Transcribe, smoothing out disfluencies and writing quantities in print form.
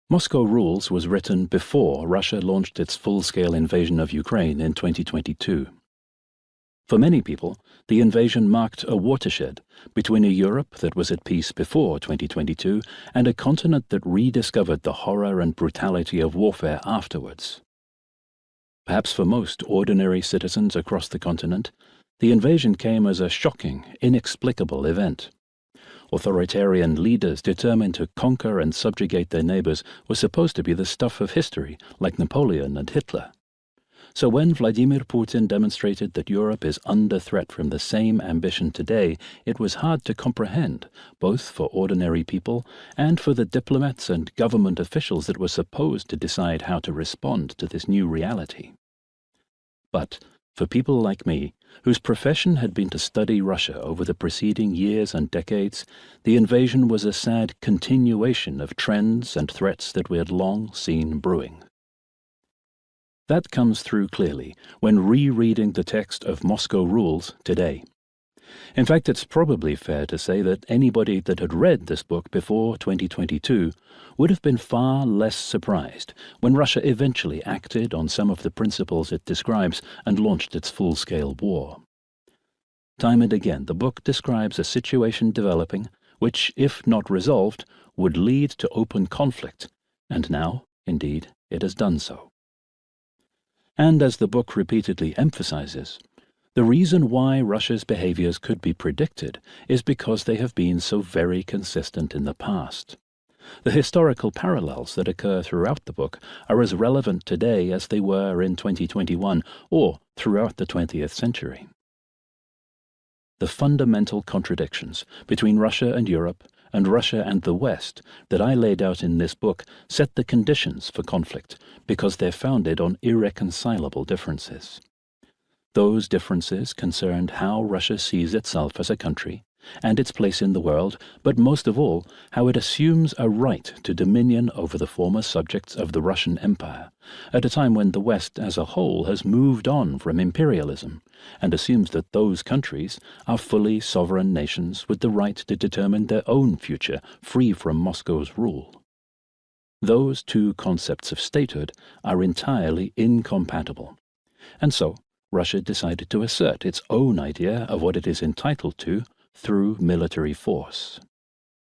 Moscow Rules was written before Russia launched its full-scale invasion of Ukraine in 2022. For many people, the invasion marked a watershed between a Europe that was at peace before 2022 and a continent that rediscovered the horror and brutality of warfare afterwards. Perhaps for most ordinary citizens across the continent, the invasion came as a shocking, inexplicable event. Authoritarian leaders determined to conquer and subjugate their neighbors were supposed to be the stuff of history, like Napoleon and Hitler. So when Vladimir Putin demonstrated that Europe is under threat from the same ambition today, it was hard to comprehend, both for ordinary people and for the diplomats and government officials that were supposed to decide how to respond to this new reality. But for people like me, whose profession had been to study Russia over the preceding years and decades, the invasion was a sad continuation of trends and threats that we had long seen brewing. That comes through clearly when rereading the text of Moscow Rules today. In fact, it's probably fair to say that anybody that had read this book before 2022 would have been far less surprised when Russia eventually acted on some of the principles it describes and launched its full-scale war. Time and again, the book describes a situation developing which, if not resolved, would lead to open conflict, and now, indeed, it has done so. And as the book repeatedly emphasizes, the reason why Russia's behaviors could be predicted is because they have been so very consistent in the past. The historical parallels that occur throughout the book are as relevant today as they were in 2021 or throughout the 20th century. The fundamental contradictions between Russia and Europe and Russia and the West that I laid out in this book set the conditions for conflict because they're founded on irreconcilable differences. Those differences concerned how Russia sees itself as a country and its place in the world, but most of all, how it assumes a right to dominion over the former subjects of the Russian Empire, at a time when the West as a whole has moved on from imperialism and assumes that those countries are fully sovereign nations with the right to determine their own future free from Moscow's rule. Those two concepts of statehood are entirely incompatible, and so Russia decided to assert its own idea of what it is entitled to through military force.